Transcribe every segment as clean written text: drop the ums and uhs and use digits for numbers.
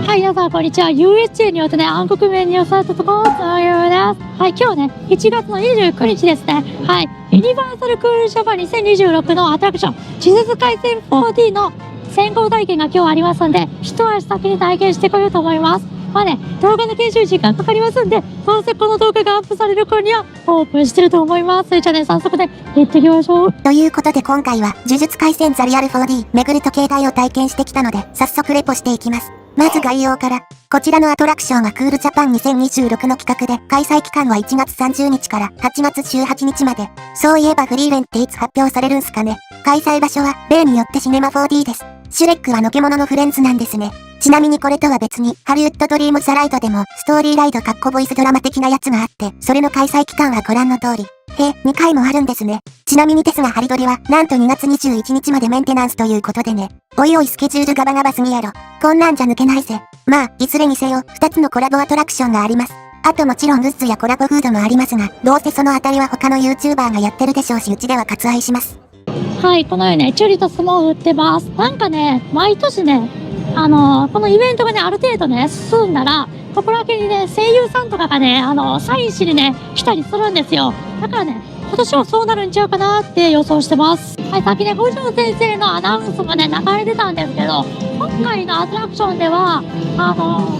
はい、皆さん、こんにちは。USJ によってね、暗黒面に寄せたところというです。はい、今日はね、1月の29日ですね。はい、ユニバーサルクールジャパン2026のアトラクション、呪術廻戦 4D の先行体験が今日ありますんで、一足先に体験してこようと思います。まあね、動画の編集時間かかりますんで、どうせこの動画がアップされる頃にはオープンしてると思います。じゃあね、早速ね、行ってきましょう。ということで今回は、呪術廻戦ザリアル 4D 巡る時計台を体験してきたので、早速レポしていきます。まず概要から、こちらのアトラクションはクールジャパン2026の企画で、開催期間は1月30日から8月18日まで。そういえばフリーレンっていつ発表されるんすかね。開催場所は、例によってシネマ 4D です。シュレックはのけもののフレンズなんですね。ちなみにこれとは別に、ハリウッドドリームザライドでも、ストーリーライドボイスドラマ的なやつがあって、それの開催期間はご覧の通り。2回もあるんですね。ちなみにですがハリドリは、なんと2月21日までメンテナンスということでね。おいおいスケジュールガバガバすぎやろ。こんなんじゃ抜けないぜ。まあ、いずれにせよ、2つのコラボアトラクションがあります。あともちろんグッズやコラボフードもありますが、どうせそのあたりは他の YouTuber がやってるでしょうし、うちでは割愛します。はい、このようにね、チュリと相撲を売ってます。なんかね、毎年ね、このイベントがね、ある程度ね、進んだら、ここら辺にね、声優さんとかがね、サインしにね、来たりするんですよ。だからね、今年はそうなるんちゃうかなって予想してます。はい、さっきね、五条先生のアナウンスもね、流れてたんですけど、今回のアトラクションでは、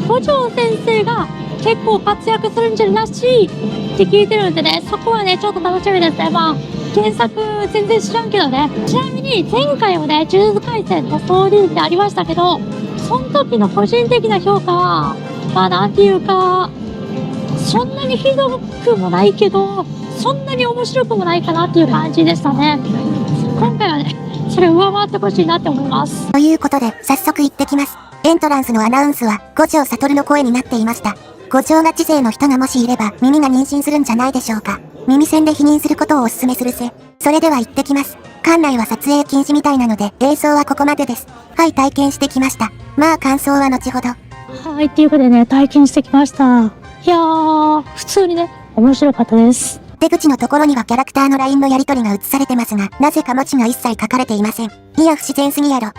五条先生が結構活躍するんじゃなしいって聞いてるんでね、そこはね、ちょっと楽しみですね。まあ、原作全然知らんけどね。ちなみに前回はね、呪術廻戦の 4D ってありましたけど、その時の個人的な評価は、まあなんていうか、そんなにひどくもないけど、そんなに面白くもないかなっていう感じでしたね。今回はね、それを上回ってほしいなって思います。ということで、早速行ってきます。エントランスのアナウンスは、五条悟の声になっていました。五条が知勢の人がもしいれば、耳が妊娠するんじゃないでしょうか。耳栓で否認することをお勧めするぜ。それでは行ってきます。館内は撮影禁止みたいなので、映像はここまでです。はい、体験してきました。まあ感想は後ほど。はい、っていうことでね、体験してきました。いやー、普通にね、面白かったです。出口のところにはキャラクターの LINE のやり取りが映されてますが、なぜか文字が一切書かれていません。いや不自然すぎやろ。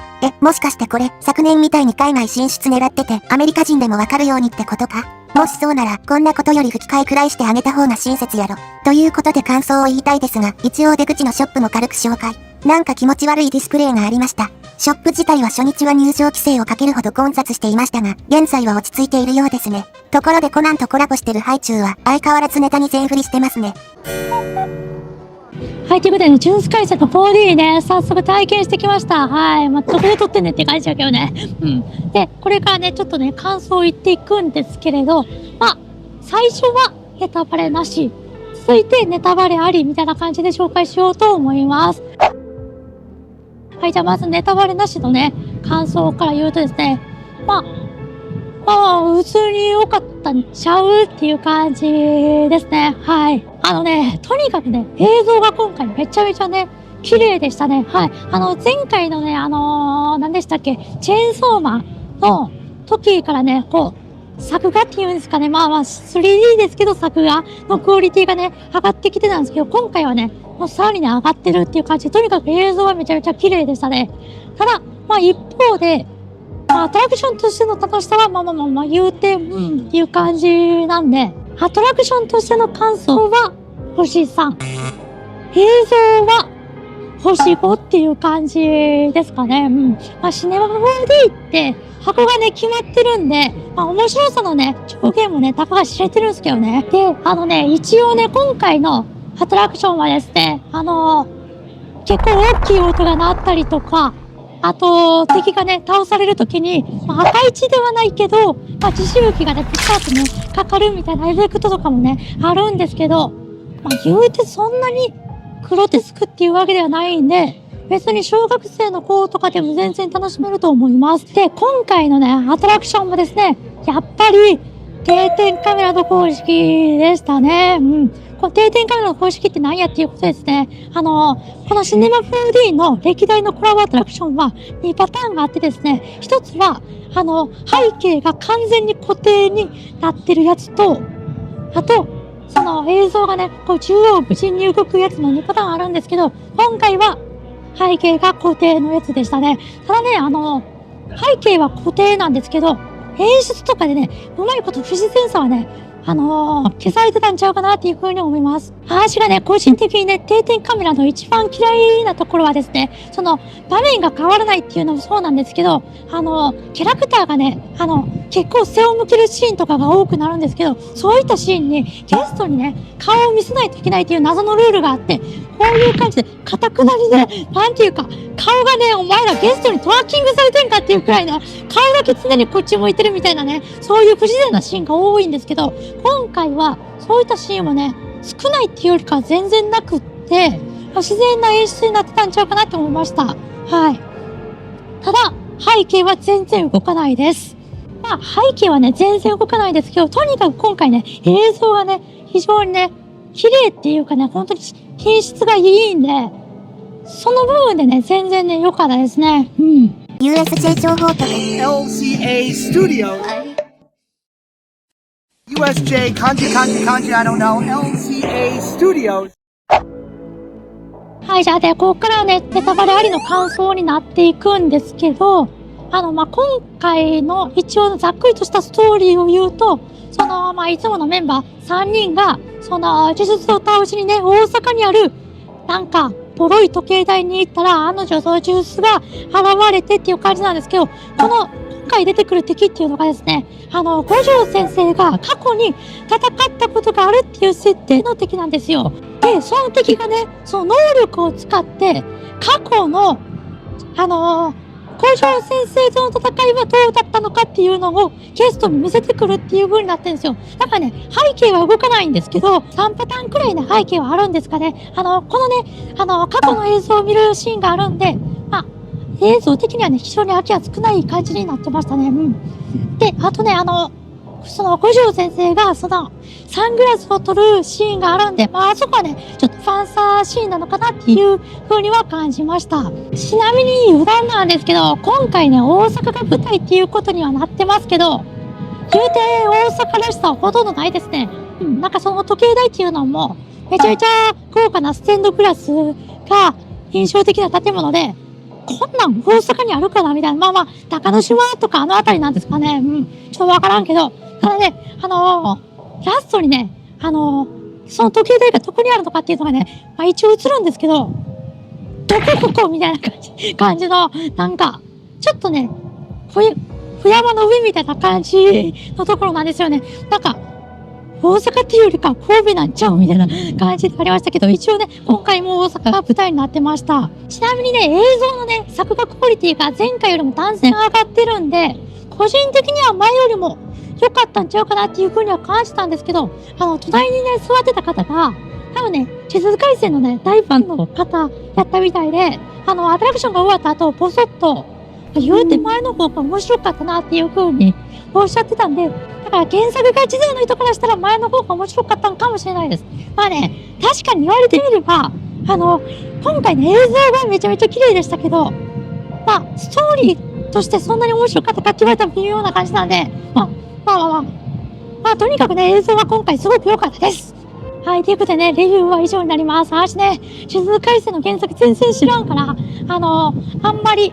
もしかしてこれ、昨年みたいに海外進出狙ってて、アメリカ人でもわかるようにってことか？もしそうなら、こんなことより吹き替えくらいしてあげた方が親切やろ。ということで感想を言いたいですが、一応出口のショップも軽く紹介。なんか気持ち悪いディスプレイがありました。ショップ自体は初日は入場規制をかけるほど混雑していましたが、現在は落ち着いているようですね。ところでコナンとコラボしてるハイチュウは相変わらずネタに全振りしてますね。はい、ということでね、呪術廻戦の 4D ね、早速体験してきました。はい。まあ、どこで撮ってんねんって感じだけどね。うん。で、これからね、ちょっとね、感想を言っていくんですけれど、まあ、最初はネタバレなし。続いてネタバレありみたいな感じで紹介しようと思います。はい、じゃあまずネタバレなしのね、感想から言うとですね、まあ、普通に良かったんちゃうっていう感じですね。はい。とにかくね、映像が今回めちゃめちゃね、綺麗でしたね。はい。前回のね、何でしたっけ、チェーンソーマンの時からね、こう、作画っていうんですかね、まあ 3D ですけど作画のクオリティがね、上がってきてたんですけど、今回はね、もうさらにね、上がってるっていう感じで、とにかく映像はめちゃめちゃ綺麗でしたね。ただ、まあ一方で、まあ、アトラクションとしての楽しさは、まあ言うて、っていう感じなんで、アトラクションとしての感想は、星3。映像は、星5っていう感じですかね。まあ、シネマ 4D って、箱がね、決まってるんで、まあ、面白さのね、上限もね、高が知れてるんですけどね。で、一応ね、今回のアトラクションはですね、結構大きい音が鳴ったりとか、あと、敵がね、倒されるときに、まあ、赤い血ではないけど、まあ、地しぶきがね、ピカッとね、かかるみたいなエフェクトとかもね、あるんですけど、まあ、言うてそんなにグロテスクっていうわけではないんで、別に小学生の子とかでも全然楽しめると思います。で、今回のね、アトラクションもですね、やっぱり、定点カメラの方式でしたね。この定点カメラの方式って何やっていうことですね。このシネマ 4D の歴代のコラボアトラクションは2パターンがあってですね、一つは、背景が完全に固定になってるやつと、あと、その映像がね、こう中央無事に動くやつの2パターンあるんですけど、今回は背景が固定のやつでしたね。ただね、背景は固定なんですけど、演出とかでね、うまいこと不自然さはね、消されてたんちゃうかなっていう風に思います。私がね、個人的にね、定点カメラの一番嫌いなところはですね、その、場面が変わらないっていうのもそうなんですけど、キャラクターがね、結構背を向けるシーンとかが多くなるんですけど、そういったシーンにゲストにね、顔を見せないといけないっていう謎のルールがあって、こういう感じで、堅くなりで、なんていうか、顔がね、お前らゲストにトラッキングされてんかっていうくらいね、顔だけ常にこっち向いてるみたいなね、そういう不自然なシーンが多いんですけど、今回はそういったシーンはね、少ないっていうよりかは全然なくって、自然な演出になってたんちゃうかなって思いました。はい。ただ、背景は全然動かないです。まあ、背景はね、全然動かないですけど、とにかく今回ね、映像がね、非常にね、綺麗っていうかね、本当に品質がいいんで、その部分でね、全然ね、良かったですね。うん。USJ 情報局 LCA Studios. USJ kanji, I don't know. LCA Studios. はい、じゃあね、ここからはね、ネタバレありの感想になっていくんですけど、まあ、今回の一応ざっくりとしたストーリーを言うと、まあ、いつものメンバー3人が、呪術を倒しにね、大阪にある、なんか、ボロい時計台に行ったら、案の定そのジュースが現れてっていう感じなんですけど、今回出てくる敵っていうのがですね、五条先生が過去に戦ったことがあるっていう設定の敵なんですよ。で、その敵がね、その能力を使って、過去の、五条先生との戦いはどうだったのかっていうのをゲストに見せてくるっていう風になってるんですよ。だからね、背景は動かないんですけど、3パターンくらいの背景はあるんですかね。このね、過去の映像を見るシーンがあるんで、まあ、映像的にはね、非常に飽きが少ない感じになってましたね。うん。で、あとね、その五条先生がサングラスを取るシーンがあるんで、まあ、あそこはね、ちょっとファンサーシーンなのかなっていう風には感じました。ちなみに余談なんですけど、今回ね、大阪が舞台っていうことにはなってますけど、言うて大阪らしさはほとんどないですね。うん、なんかその時計台っていうのも、めちゃめちゃ豪華なステンドグラスが印象的な建物で、こんなん大阪にあるかなみたいな。まあまあ、高野島とかあの辺りなんですかね。うん。ちょっとわからんけど、ただね、ラストにね、その時計台がどこにあるのかっていうのがね、まあ一応映るんですけど、どこここみたいな感じの、なんか、ちょっとね、ふ山の上みたいな感じのところなんですよね。なんか、大阪っていうよりか神戸なんちゃうみたいな感じでありましたけど、一応ね、今回も大阪が舞台になってました。ちなみにね、映像のね、作画クオリティが前回よりも断然上がってるんで、個人的には前よりも良かったんちゃうかなっていう風には感じたんですけど、隣にね、座ってた方が、多分ね、呪術廻戦のね、大ファンの方やったみたいで、アトラクションが終わった後、ボソッと、言うて前の方が面白かったなっていう風におっしゃってたんで、だから原作が時代の人からしたら前の方が面白かったのかもしれないです。まあね、確かに言われてみれば、今回の映像がめちゃめちゃ綺麗でしたけど、まあ、ストーリーとしてそんなに面白かったかって言われたら微妙な感じなんで、まあ、とにかくね、映像は今回すごく良かったです。はい、ということでね、レビューは以上になります。私ね、呪術廻戦の原作全然知らんから、あんまり、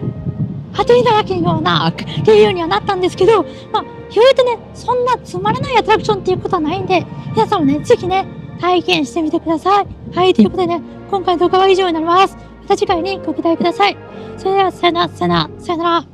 当てにならけんような、っていうようにはなったんですけど、まあ、言うてね、そんなつまらないアトラクションっていうことはないんで、皆さんもね、ぜひね、体験してみてください。はい、ということでね、今回の動画は以上になります。また次回にご期待ください。それでは、さよなら。